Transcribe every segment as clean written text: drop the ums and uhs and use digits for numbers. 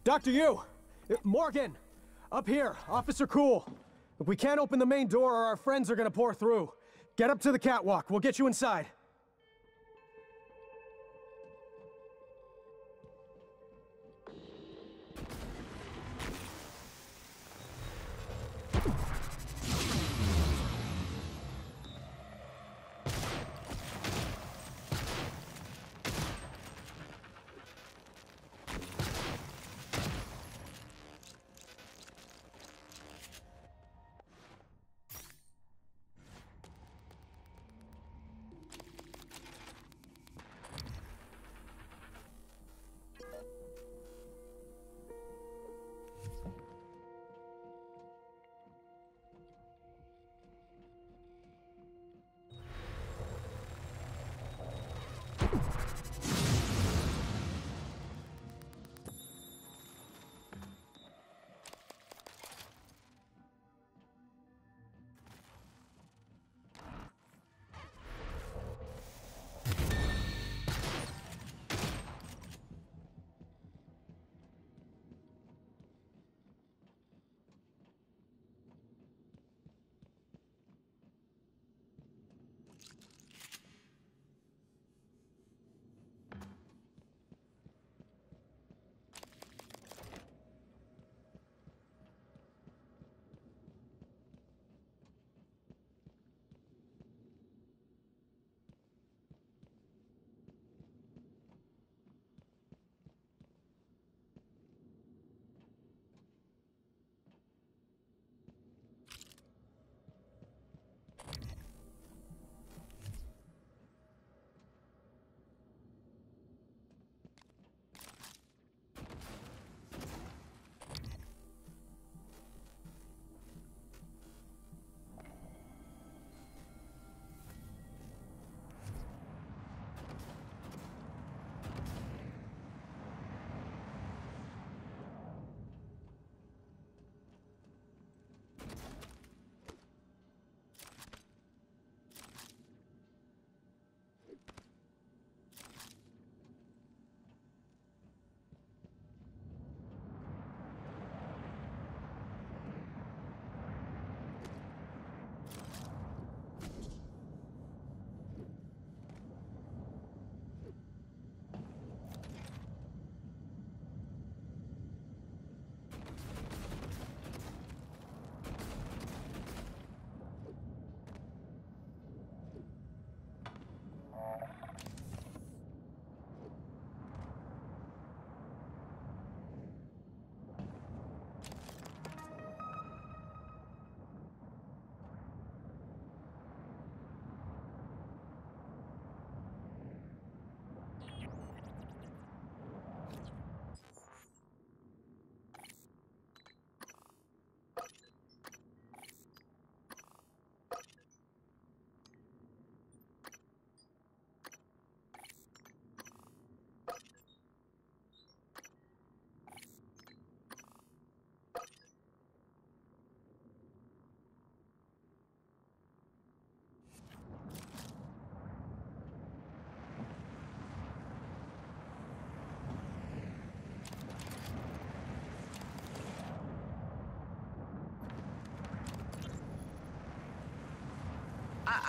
Dr. Yu! Morgan! Up here, Officer Cool. If we can't open the main door or our friends are gonna pour through. Get up to the catwalk, we'll get you inside.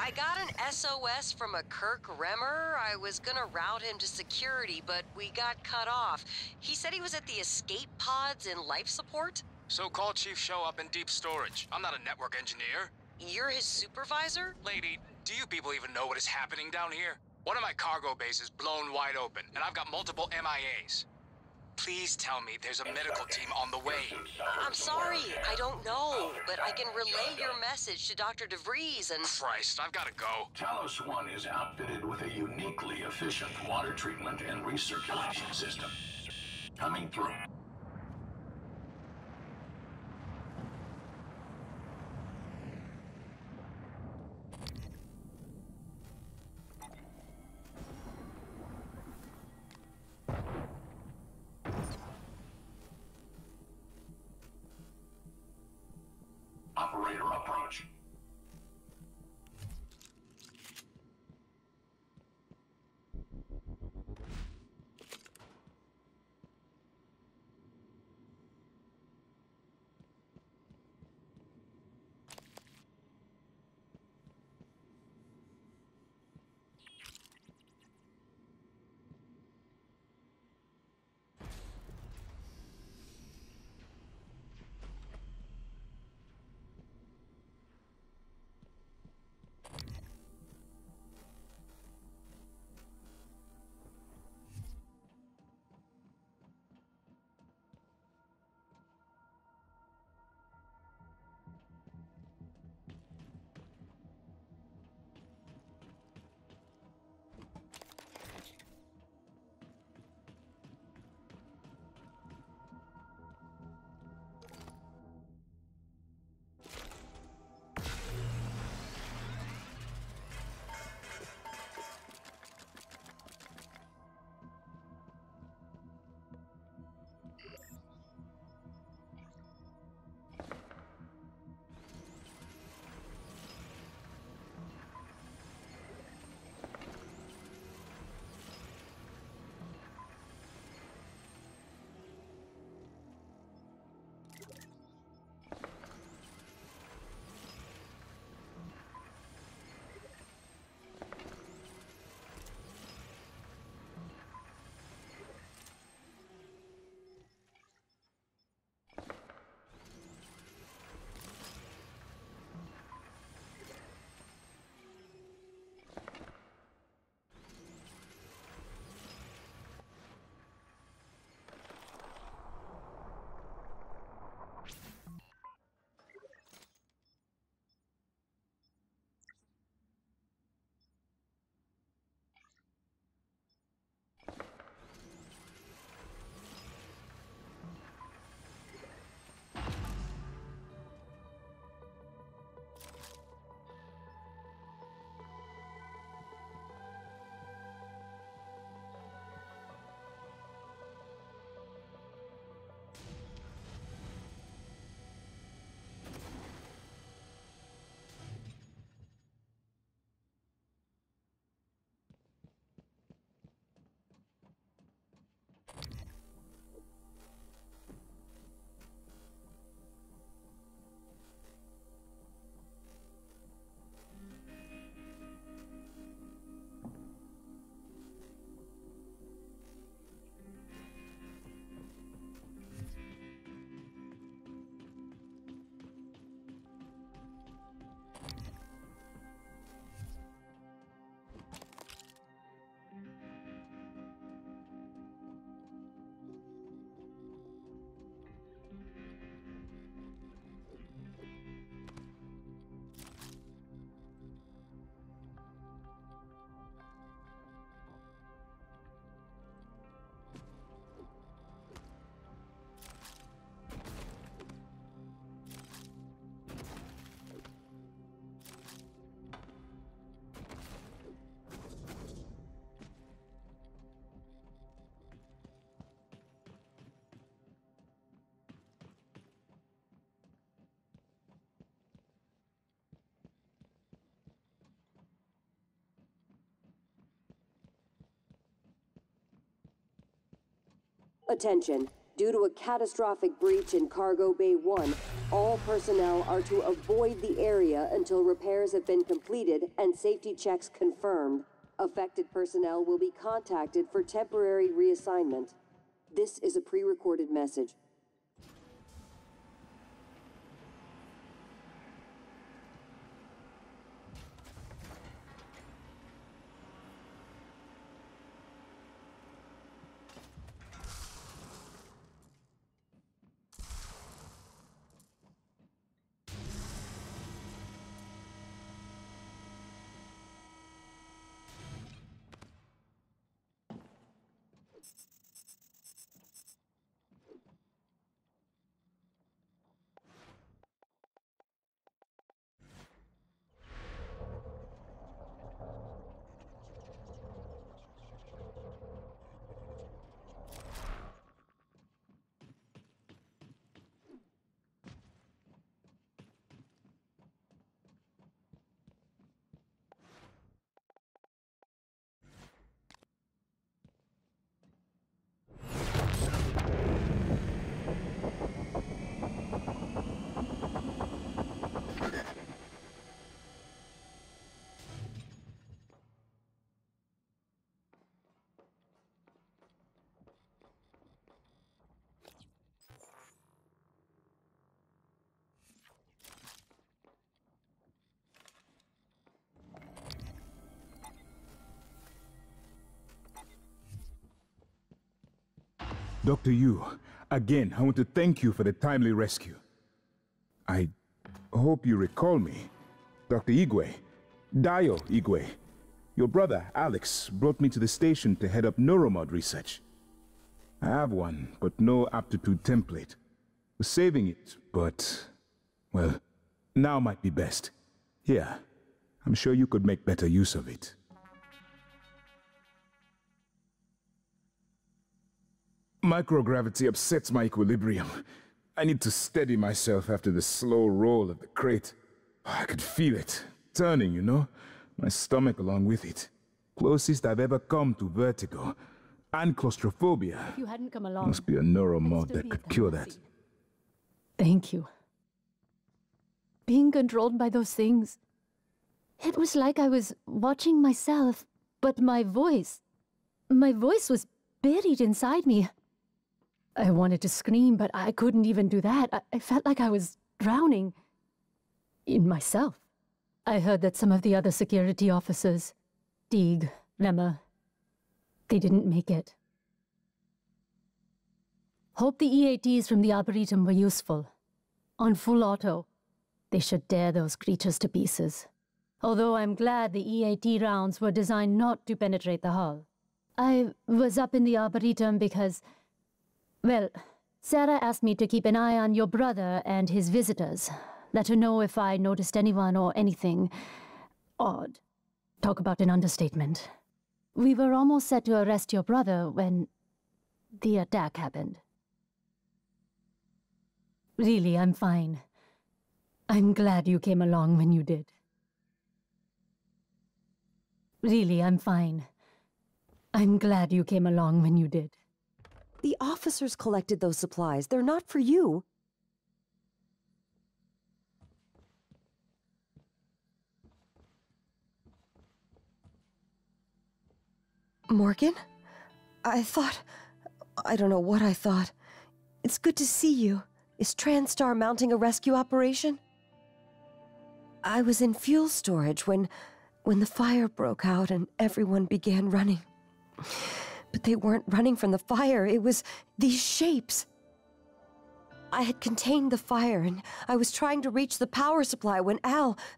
I got an SOS from a Kirk Remmer. I was gonna route him to security, but we got cut off. He said he was at the escape pods in life support. So call Chief Show up in deep storage. I'm not a network engineer. You're his supervisor? Lady, do you people even know what is happening down here? One of my cargo bays blown wide open, and I've got multiple MIAs. Please tell me there's a medical team on the way. I'm sorry, I don't know, but I can relay your message to Dr. DeVries and... Christ, I've gotta go. Talos I is outfitted with a uniquely efficient water treatment and recirculation system. Coming through. Operator approach. Attention. Due to a catastrophic breach in Cargo Bay 1, all personnel are to avoid the area until repairs have been completed and safety checks confirmed. Affected personnel will be contacted for temporary reassignment. This is a pre-recorded message. Dr. Yu, again, I want to thank you for the timely rescue. I hope you recall me. Dr. Igwe, Dio Igwe. Your brother, Alex, brought me to the station to head up neuromod research. I have one, but no aptitude template. Was saving it, but, well, now might be best. Here, I'm sure you could make better use of it. Microgravity upsets my equilibrium. I need to steady myself after the slow roll of the crate. I could feel it, turning, you know? My stomach along with it. Closest I've ever come to vertigo. And claustrophobia. If you hadn't come along, must be a neuromod that could cure that. Thank you. Being controlled by those things. It was like I was watching myself, but my voice was buried inside me. I wanted to scream, but I couldn't even do that. I felt like I was drowning in myself. I heard that some of the other security officers, Teague, Lemma, they didn't make it. Hope the EATs from the Arboretum were useful. On full auto, they should tear those creatures to pieces. Although I'm glad the EAT rounds were designed not to penetrate the hull. I was up in the Arboretum because, well, Sarah asked me to keep an eye on your brother and his visitors. Let her know if I noticed anyone or anything odd. Talk about an understatement. We were almost set to arrest your brother when the attack happened. Really, I'm fine. I'm glad you came along when you did. Really, I'm fine. I'm glad you came along when you did. The officers collected those supplies. They're not for you. Morgan? I don't know what I thought. It's good to see you. Is TranStar mounting a rescue operation? I was in fuel storage when the fire broke out and everyone began running. But they weren't running from the fire, it was these shapes. I had contained the fire and I was trying to reach the power supply when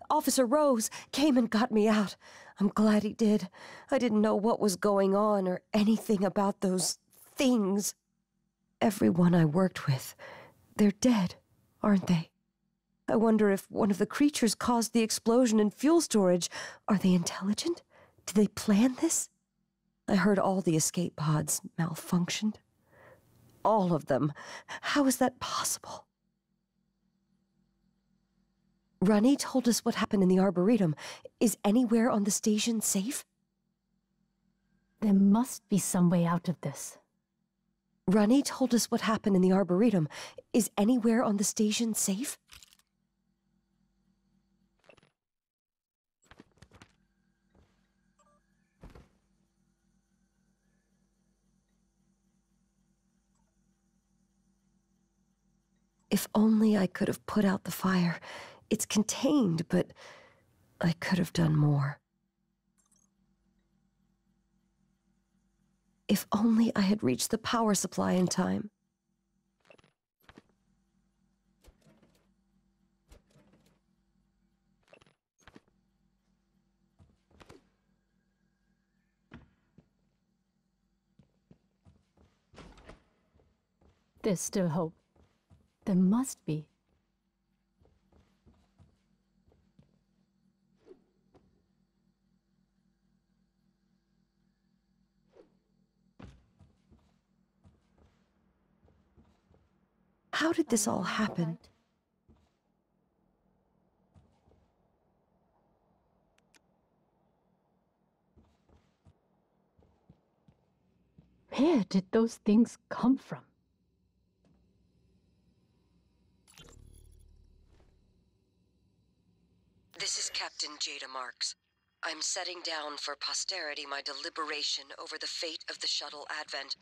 Officer Rose, came and got me out. I'm glad he did. I didn't know what was going on or anything about those things. Everyone I worked with, they're dead, aren't they? I wonder if one of the creatures caused the explosion in fuel storage. Are they intelligent? Did they plan this? I heard all the escape pods malfunctioned. All of them. How is that possible? Runny told us what happened in the Arboretum. Is anywhere on the station safe? There must be some way out of this. Rani told us what happened in the Arboretum. Is anywhere on the station safe? If only I could have put out the fire. It's contained, but I could have done more. If only I had reached the power supply in time. There's still hope. There must be. How did this all happen? Where did those things come from? This is Captain Jada Marks. I'm setting down for posterity my deliberation over the fate of the shuttle Advent.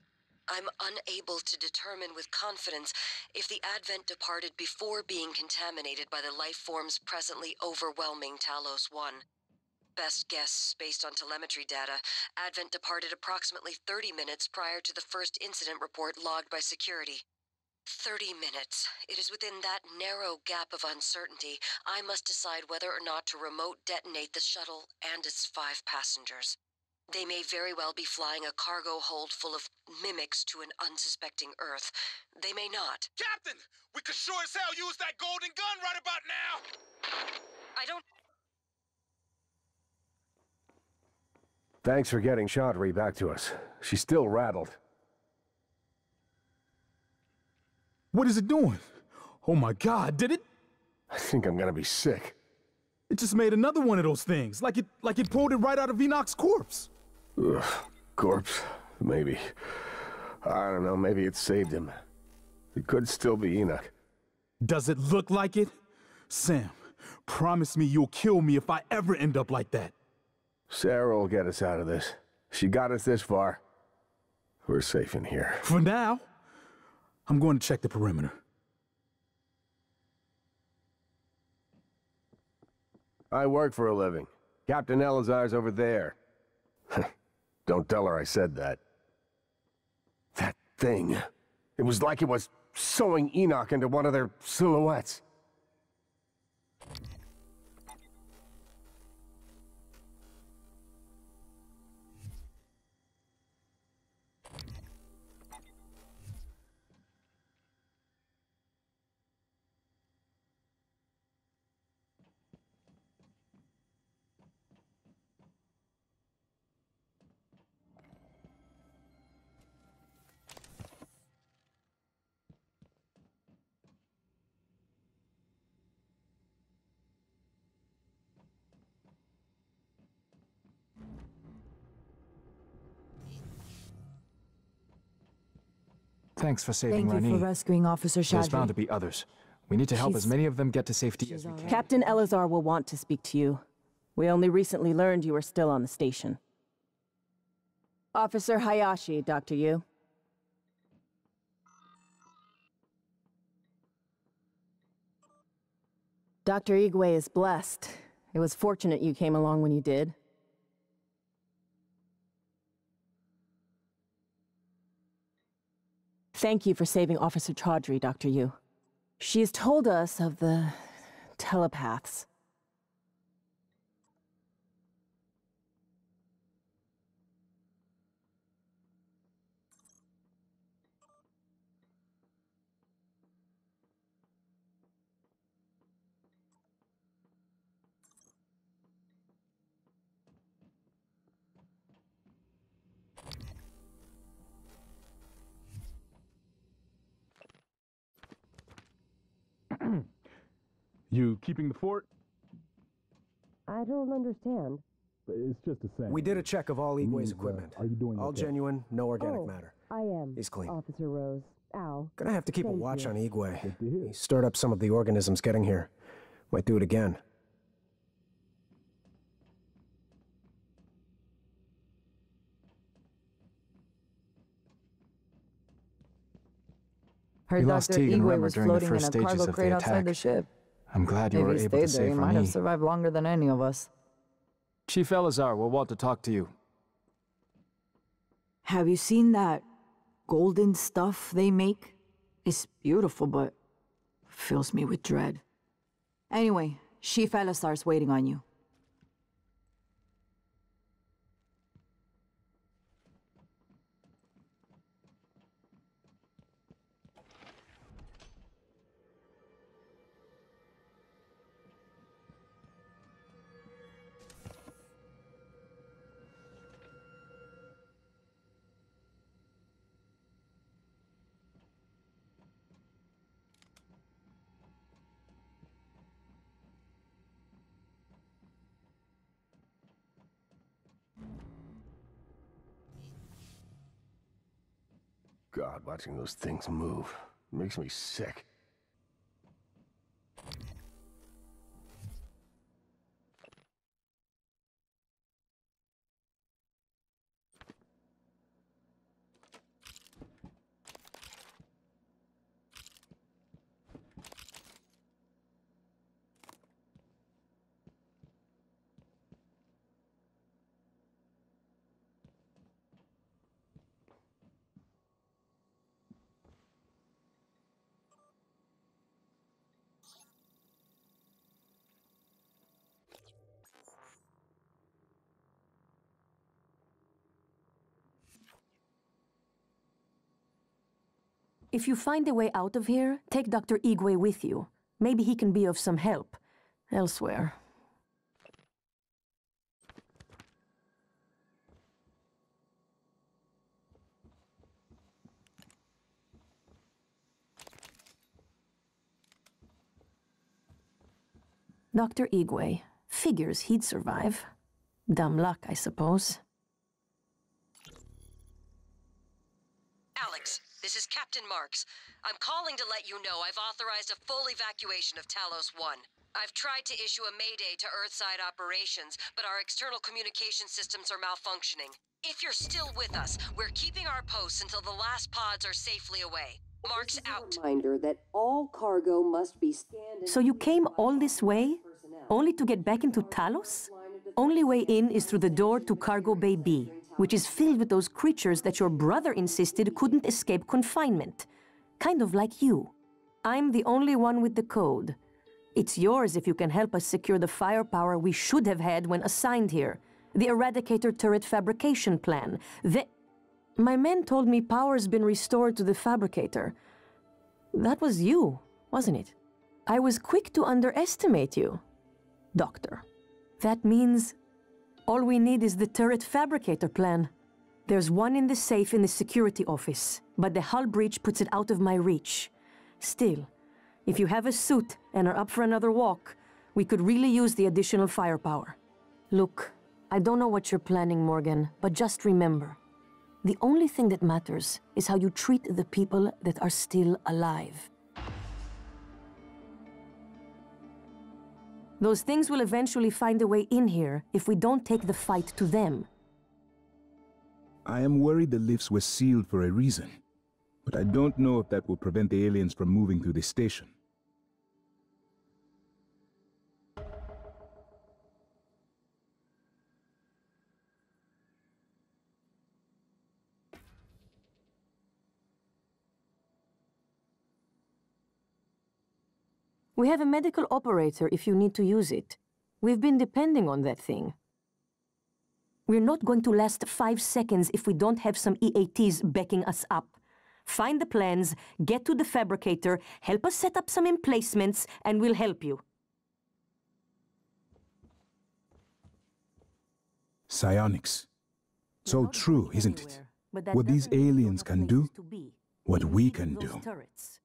I'm unable to determine with confidence if the Advent departed before being contaminated by the life forms presently overwhelming Talos I. Best guess, based on telemetry data, Advent departed approximately 30 minutes prior to the first incident report logged by security. 30 minutes. It is within that narrow gap of uncertainty I must decide whether or not to remote detonate the shuttle and its 5 passengers. They may very well be flying a cargo hold full of mimics to an unsuspecting Earth. They may not. Captain! We could sure as hell use that golden gun right about now! I don't... Thanks for getting Chaudhry back to us. She's still rattled. What is it doing? Oh my God, did it? I think I'm gonna be sick. It just made another one of those things, like it pulled it right out of Enoch's corpse. Ugh, corpse, maybe. I don't know, maybe it saved him. It could still be Enoch. Does it look like it? Sam, promise me you'll kill me if I ever end up like that. Sarah will get us out of this. She got us this far. We're safe in here. For now, I'm going to check the perimeter. I work for a living. Captain Elazar's over there. Don't tell her I said that. That thing. It was like it was sewing Enoch into one of their silhouettes. Thanks for saving Thank you Rani. for rescuing Officer Shadri. There's bound to be others. We need to help as many of them get to safety as we can. Captain Elazar will want to speak to you. We only recently learned you were still on the station. Officer Hayashi, Dr. Yu. Dr. Igwe is blessed. It was fortunate you came along when you did. Thank you for saving Officer Chaudhry, Dr. Yu. She has told us of the telepaths. You keeping the fort? I don't understand. It's just the same. We did a check of all Igwe's equipment. Are you doing all okay? genuine, no organic matter. I am. He's clean. Officer Rose. Al. Gonna have to keep a Thank watch you. on Igwe. He stirred up some of the organisms getting here. Might do it again. We Heard lost Dr. Teague and Igwe Remmer was during the floating in first a stages cargo of the crate outside attack. the ship. I'm glad you If were he able to stayed there, save he for might have me. survived longer than any of us. Chief Elazar will want to talk to you. Have you seen that golden stuff they make? It's beautiful, but fills me with dread. Anyway, Chief Elazar's waiting on you. God, watching those things move makes me sick. If you find a way out of here, take Dr. Igwe with you. Maybe he can be of some help elsewhere. Dr. Igwe. Figures he'd survive. Dumb luck, I suppose. Alex, this is Captain Marks. I'm calling to let you know I've authorized a full evacuation of Talos I. I've tried to issue a mayday to Earthside operations, but our external communication systems are malfunctioning. If you're still with us, we're keeping our posts until the last pods are safely away. Marks out. Reminder that all cargo must be scanned. So you came all this way, only to get back into Talos? Only way in is through the door to Cargo Bay B, which is filled with those creatures that your brother insisted couldn't escape confinement. Kind of like you. I'm the only one with the code. It's yours if you can help us secure the firepower we should have had when assigned here. The Eradicator turret fabrication plan. My men told me power's been restored to the fabricator. That was you, wasn't it? I was quick to underestimate you, Doctor. That means all we need is the turret fabricator plan. There's one in the safe in the security office, but the hull breach puts it out of my reach. Still, if you have a suit and are up for another walk, we could really use the additional firepower. Look, I don't know what you're planning, Morgan, but just remember, the only thing that matters is how you treat the people that are still alive. Those things will eventually find a way in here if we don't take the fight to them. I am worried the lifts were sealed for a reason, but I don't know if that will prevent the aliens from moving through the station. We have a medical operator if you need to use it. We've been depending on that thing. We're not going to last 5 seconds if we don't have some EATs backing us up. Find the plans, get to the fabricator, help us set up some emplacements, and we'll help you. Psionics. So true, isn't it? What these aliens can do, what we can do.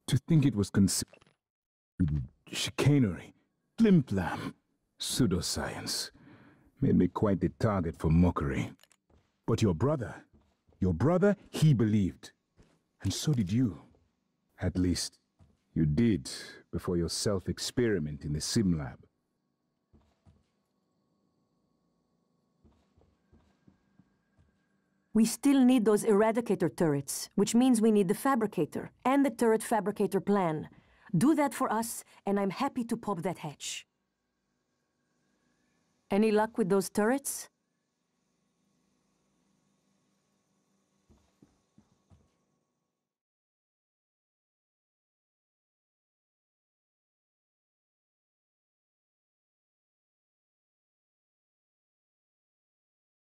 To think it was considered chicanery, flim-flam, pseudoscience, made me quite the target for mockery. But your brother, Your brother, he believed. And so did you. At least, you did before your self-experiment in the sim lab. We still need those Eradicator turrets, which means we need the Fabricator and the Turret Fabricator plan. Do that for us, and I'm happy to pop that hatch. Any luck with those turrets?